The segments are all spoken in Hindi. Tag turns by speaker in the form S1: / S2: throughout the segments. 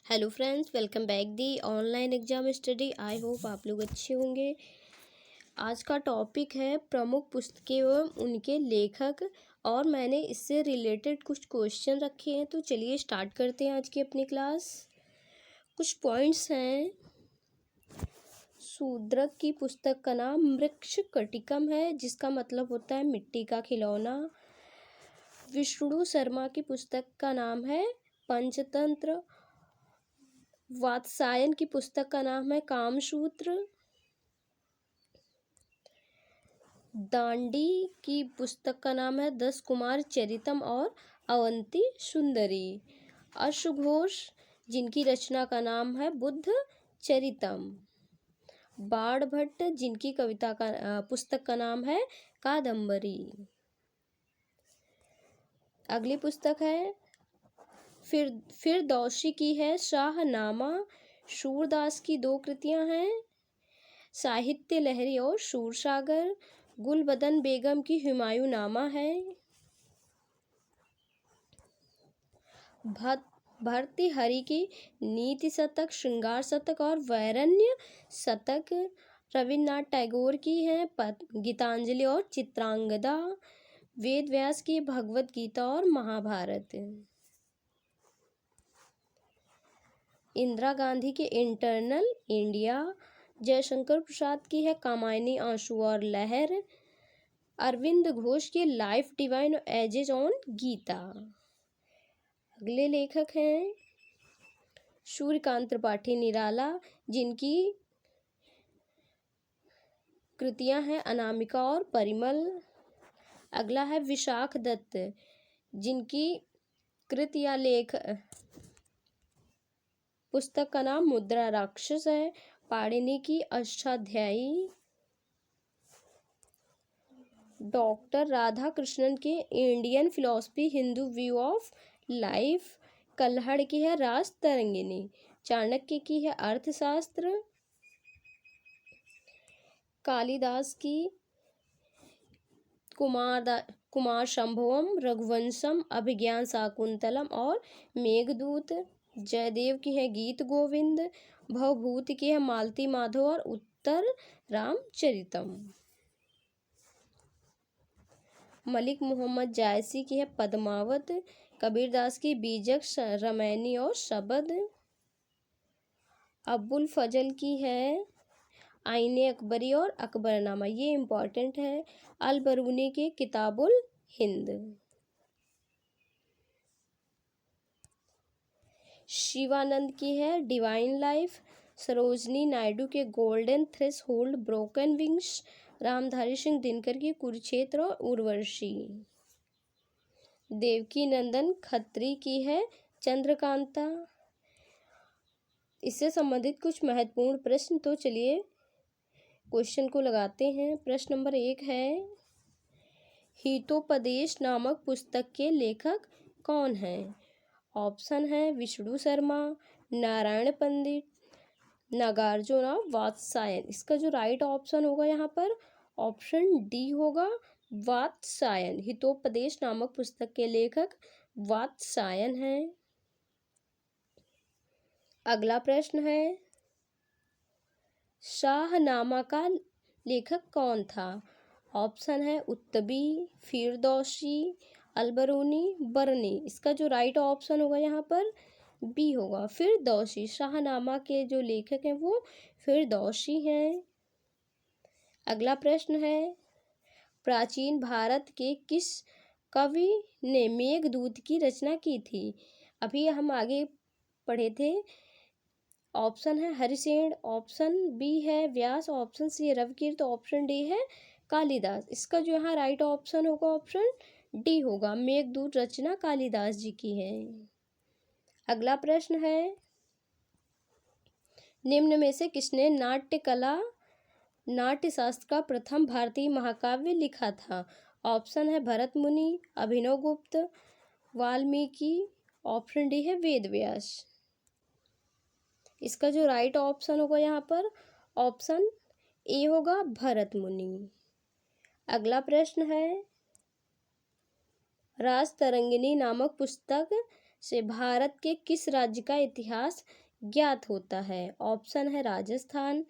S1: Hello friends, welcome back the online exam study. I hope आप लोग अच्छे होंगे। आज का टॉपिक है प्रमुख पुस्तकें एवं उनके लेखक, और मैंने इससे रिलेटेड कुछ क्वेश्चन रखे हैं। तो चलिए स्टार्ट करते हैं आज की अपनी क्लास। कुछ पॉइंट्स हैं। शूद्रक की पुस्तक का नाम मृक्ष कटिकम है, जिसका मतलब होता है मिट्टी का खिलौना। विष्णु शर्मा की पुस्तक का नाम है पंचतंत्र। वात्स्यायन की पुस्तक का नाम है कामसूत्र। दांडी की पुस्तक का नाम है 10 कुमार चरितम और अवंती सुंदरी। अश्वघोष जिनकी रचना का नाम है बुद्ध चरितम। बाणभट्ट जिनकी कविता का पुस्तक का नाम है कादम्बरी। अगली पुस्तक है फिरदौसी की है शाहनामा। सूरदास की 2 कृतियां हैं, साहित्य लहरी और सूरसागर। गुलबदन बेगम की हुमायूं नामा है। भर्तृहरि की नीति शतक, श्रृंगार शतक और वैरण्य शतक। रविन्द्रनाथ टैगोर की है गीतांजलि और चित्रांगदा। वेद व्यास की भगवत गीता और महाभारत। इंदिरा गांधी के इंटरनल इंडिया। जयशंकर प्रसाद की है कामायनी, आंसू और लहर। अरविंद घोष की life divine essays on Gita. अगले लेखक हैं सूर्यकांत त्रिपाठी निराला, जिनकी कृतियां हैं अनामिका और परिमल। अगला है विशाख दत्त, जिनकी कृत या लेख पुस्तक का नाम मुद्रा राक्षस है। पाणिनि की अष्टाध्यायी। डॉक्टर राधा कृष्णन के Indian philosophy, Hindu view of life. कल्हड़ की है रास तरंगिनी। चाणक्य की है अर्थशास्त्र। कालिदास की कुमार संभवम, रघुवंशम, अभिज्ञान शाकुंतलम और मेघदूत। जयदेव की है गीत गोविंद। भवभूति की है मालती माधव और उत्तर रामचरितम। मलिक मोहम्मद जायसी की है पद्मावत। कबीरदास की बीजक रमैनी और शबद। अबुल फजल की है आईने अकबरी और अकबरनामा, ये इम्पोर्टेंट है। अल बरूनी के किताबुल हिंद। शिवानंद की है डिवाइन लाइफ। सरोजनी नायडू के golden threshold, broken wings. Ramdhari Singh Dinkar की कुरुक्षेत्र और उर्वशी। देवकी नंदन खत्री की है चंद्रकांता। इससे संबंधित कुछ महत्वपूर्ण प्रश्न, तो चलिए क्वेश्चन को लगाते हैं। प्रश्न नंबर 1 है, हितोपदेश नामक पुस्तक के लेखक कौन हैं? ऑप्शन है विष्णु शर्मा, नारायण पंडित, नागार्जुन और वात्स्यायन। इसका जो राइट ऑप्शन होगा यहाँ पर ऑप्शन डी होगा, वात्स्यायन। हितोपदेश नामक पुस्तक के लेखक वात्स्यायन हैं। अगला प्रश्न है, शाहनामा का लेखक कौन था? ऑप्शन है उत्तबी, फिरदौसी, अलबरूनी, बरनी। इसका जो राइट ऑप्शन होगा यहाँ पर बी होगा, फिरदौसी। शाहनामा के जो लेखक हैं वो फिरदौसी हैं। अगला प्रश्न है, प्राचीन भारत के किस कवि ने मेघदूत की रचना की थी? अभी हम आगे पढ़े थे। ऑप्शन है हरिसेन, ऑप्शन बी है व्यास, ऑप्शन सी है रविकीर्त, ऑप्शन डी है कालिदास। इसका जो यहाँ राइट ऑप्शन होगा ऑप्शन डी होगा, मेघदूत रचना कालिदास जी की है। अगला प्रश्न है, निम्न में से किसने नाट्य शास्त्र का प्रथम भारतीय महाकाव्य लिखा था? ऑप्शन है भरत मुनि, अभिनव गुप्त, वाल्मीकि, ऑप्शन डी है वेद व्यास। इसका जो राइट ऑप्शन होगा यहाँ पर ऑप्शन ए होगा, भरत मुनि। अगला प्रश्न है, रास तरंगिनी नामक पुस्तक से भारत के किस राज्य का इतिहास ज्ञात होता है? ऑप्शन है राजस्थान,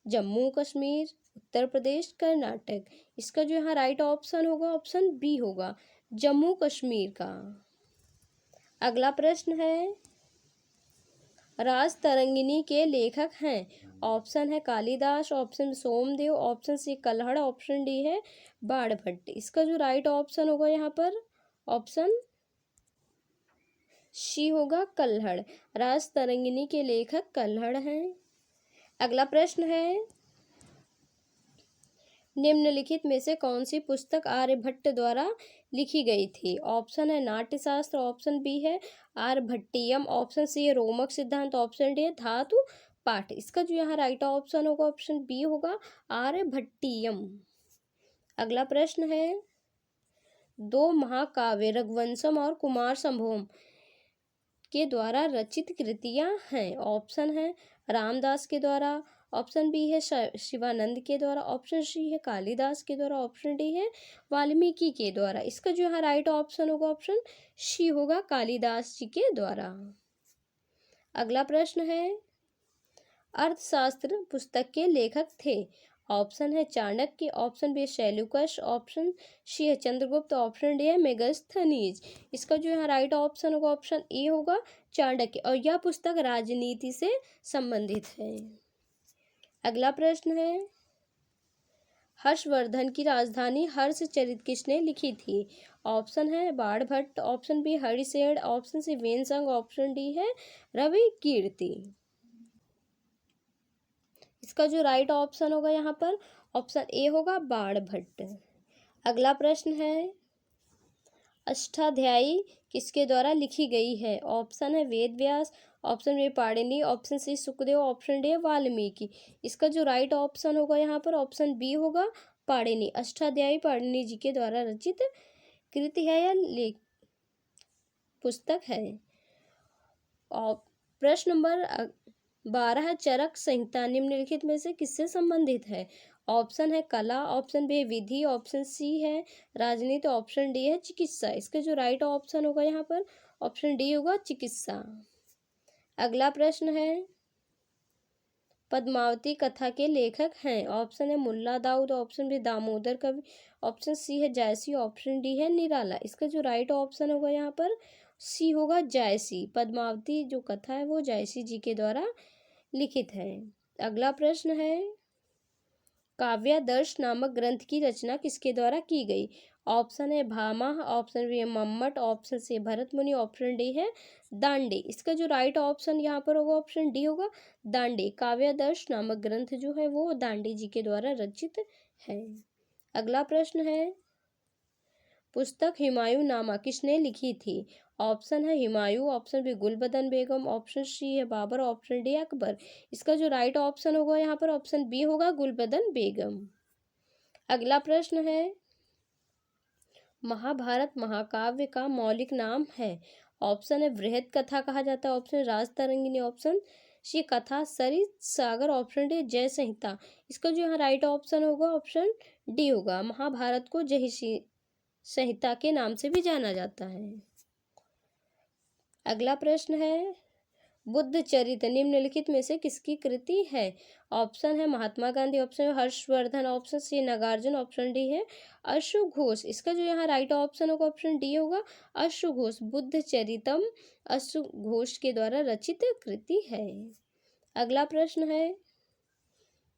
S1: जम्मू कश्मीर, उत्तर प्रदेश, कर्नाटक। इसका जो यहाँ राइट ऑप्शन होगा ऑप्शन बी होगा, जम्मू कश्मीर का। अगला प्रश्न है, राजतरंगिणी के लेखक हैं? ऑप्शन है Kalidas, option Somadeva, option C Kalhana, option D है बाणभट्ट। इसका जो राइट ऑप्शन होगा यहाँ पर ऑप्शन सी होगा कल्हड़। राजतरंगिणी के लेखक कल्हड़ हैं। अगला प्रश्न है, निम्नलिखित में से कौन सी पुस्तक आर्यभट्ट द्वारा लिखी गई थी? ऑप्शन है नाट्यशास्त्र, ऑप्शन बी है आर्यभट्टियम, ऑप्शन सी है रोमक सिद्धांत, ऑप्शन डी है धातु पाठ। इसका जो यहाँ राइट ऑप्शन होगा ऑप्शन बी होगा आर्यभट्टियम। अगला प्रश्न है, दो महाकाव्य रघुवंशम और कुमार संभवम के द्वारा रचित कृतियां हैं। ऑप्शन है रामदास के द्वारा, ऑप्शन बी है शिवानंद के द्वारा, ऑप्शन सी है कालिदास के द्वारा, ऑप्शन डी है वाल्मीकि के द्वारा। इसका जो यहाँ राइट ऑप्शन होगा ऑप्शन सी होगा कालिदास जी के द्वारा। अगला प्रश्न है, अर्थशास्त्र पुस्तक के लेखक थे? ऑप्शन है Chanakya, option B Seleucus, option C है चंद्रगुप्त, ऑप्शन डी है मेगास्थनीज। इसका जो यहाँ राइट ऑप्शन होगा ऑप्शन ए होगा चाणक्य, और यह पुस्तक राजनीति से संबंधित है। अगला प्रश्न है, हर्षवर्धन की राजधानी हर्षचरित किसने लिखी थी? ऑप्शन है Banabhatta, option B Harisena, option C Xuanzang, option D है रवि कीर्ति। इसका जो राइट ऑप्शन होगा यहाँ पर ऑप्शन ए होगा बाणभट्ट। अगला प्रश्न है, अष्टाध्यायी किसके द्वारा लिखी गई है? ऑप्शन है Ved Vyas, option B Panini, option C Sukhdev, option D Valmiki. इसका जो राइट ऑप्शन होगा यहाँ पर ऑप्शन बी होगा पाणिनि। अष्टाध्यायी पाणिनि जी के द्वारा रचित कृति है या लेख पुस्तक है। और प्रश्न नंबर 12, चरक संहिता निम्नलिखित में से किससे संबंधित है? ऑप्शन है कला, ऑप्शन बी विधि, ऑप्शन सी है राजनीति, ऑप्शन डी है चिकित्सा। इसका जो राइट ऑप्शन होगा यहाँ पर ऑप्शन डी होगा चिकित्सा। अगला प्रश्न है, पद्मावती कथा के लेखक हैं? ऑप्शन है मुल्ला दाऊद, ऑप्शन बी दामोदर कवि, ऑप्शन सी है जायसी, ऑप्शन डी है निराला। इसका जो राइट ऑप्शन होगा यहाँ पर सी होगा जायसी। पद्मावती जो कथा है वो जायसी जी के द्वारा लिखित है। अगला प्रश्न है, काव्यादर्श नामक ग्रंथ की रचना किसके द्वारा की गई? ऑप्शन है भामा, ऑप्शन बी है मम्मट, ऑप्शन सी भरत मुनि, ऑप्शन डी है दांडी। इसका जो राइट ऑप्शन यहाँ पर होगा ऑप्शन डी होगा दांडी। काव्यादर्श नामक ग्रंथ जो है वो दांडी जी के द्वारा रचित है। अगला प्रश्न है, पुस्तक हुमायूं नामा किसने लिखी थी? ऑप्शन है हुमायूं, ऑप्शन बी गुलबदन बेगम, ऑप्शन सी है बाबर, ऑप्शन डी अकबर। इसका जो राइट ऑप्शन होगा यहाँ पर ऑप्शन बी होगा गुलबदन बेगम। अगला प्रश्न है, महाभारत महाकाव्य का मौलिक नाम है? ऑप्शन है बृहद कथा कहा जाता है, ऑप्शन राजतरंगिणी, ऑप्शन सी कथा सरित सागर, ऑप्शन डी जय संहिता। इसका जो यहाँ राइट ऑप्शन होगा ऑप्शन डी होगा। महाभारत को जय संहिता के नाम से भी जाना जाता है। अगला प्रश्न है, बुद्ध चरित निम्नलिखित में से किसकी कृति है? ऑप्शन है Mahatma Gandhi, option Harshavardhan, option C Nagarjuna, option D है अशोक घोष। इसका जो यहाँ राइट ऑप्शन होगा ऑप्शन डी होगा अशोक घोष। बुद्ध चरितम अशोक घोष के द्वारा रचित कृति है। अगला प्रश्न है,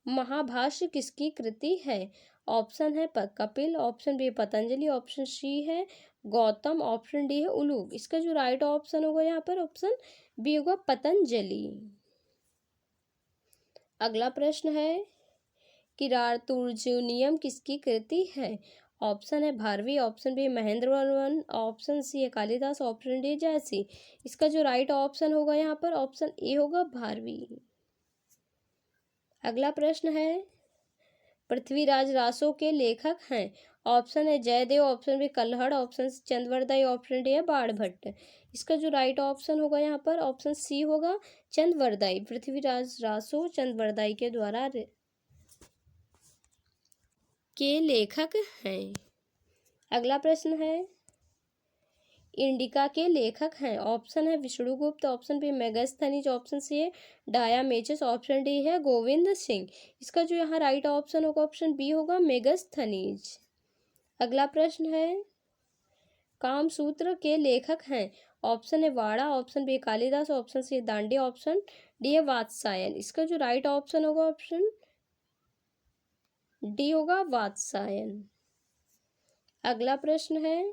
S1: महाभाष्य किसकी कृति है? ऑप्शन है Kapil, option B Patanjali, option C है गौतम, ऑप्शन डी है उलूग। इसका जो राइट ऑप्शन होगा यहाँ पर ऑप्शन बी होगा पतंजलि। अगला प्रश्न है, किरातुर्जुनियम किसकी कृति है? ऑप्शन है Bharavi, option B Mahendra Varman, option C है कालिदास, ऑप्शन डी जायसी। इसका जो राइट ऑप्शन होगा यहाँ पर ऑप्शन ए होगा भारवी। अगला प्रश्न है, पृथ्वीराज रासो के लेखक हैं? ऑप्शन है Jayadev, option B Kalhana, option Chandbardai, option D है बाणभट्ट। इसका जो राइट ऑप्शन होगा यहाँ पर ऑप्शन सी होगा चंद्रवरदाई। पृथ्वीराज रासो चंद्रवरदाई के द्वारा के लेखक हैं। अगला प्रश्न है, इंडिका के लेखक हैं? ऑप्शन है Vishnugupta, option B Megasthenes, option C है डायामेचस, ऑप्शन डी है गोविंद सिंह। इसका जो यहाँ राइट ऑप्शन होगा ऑप्शन बी होगा मेगास्थनीज। अगला प्रश्न है कामसूत्र के लेखक हैं? ऑप्शन है वाड़ा, option B Kalidas, option C Dandi, option D है वात्सायन। इसका जो राइट ऑप्शन होगा ऑप्शन डी होगा वात्सायन। अगला प्रश्न है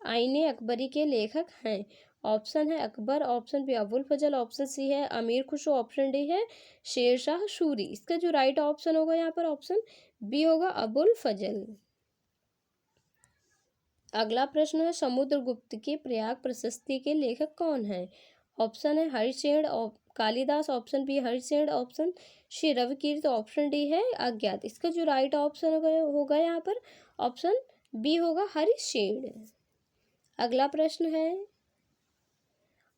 S1: आईने अकबरी के लेखक हैं? ऑप्शन है अकबर, ऑप्शन बी अबुल फजल, ऑप्शन सी है अमीर खुसरो, ऑप्शन डी है शेरशाह सूरी। इसका जो राइट ऑप्शन होगा यहाँ पर ऑप्शन बी होगा अबुल फजल। अगला प्रश्न है समुद्रगुप्त की प्रयाग प्रशस्ति के लेखक कौन है? ऑप्शन है Harishchandra, Kalidas, option B Harishchandra, option C Ravikirti, option D है अज्ञात। इसका जो राइट ऑप्शन होगा यहाँ पर ऑप्शन बी होगा हरिश्चंद्र। अगला प्रश्न है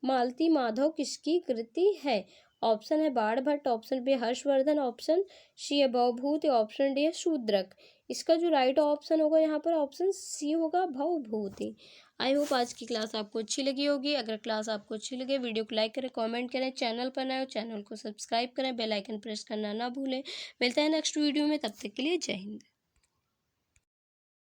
S1: मालती माधव किसकी कृति है? ऑप्शन है Bana Bhatt, option B Harshavardhan, option C है भवभूति, ऑप्शन डी है शूद्रक। इसका जो राइट ऑप्शन होगा यहाँ पर ऑप्शन सी होगा भवभूति। आई होप आज की क्लास आपको अच्छी लगी होगी। अगर क्लास आपको अच्छी लगे वीडियो को लाइक करें, कमेंट करें, चैनल पर नए हो चैनल को सब्सक्राइब करें, बेल आइकन प्रेस करना ना भूलें। मिलते हैं नेक्स्ट वीडियो में, तब तक के लिए जय हिंद।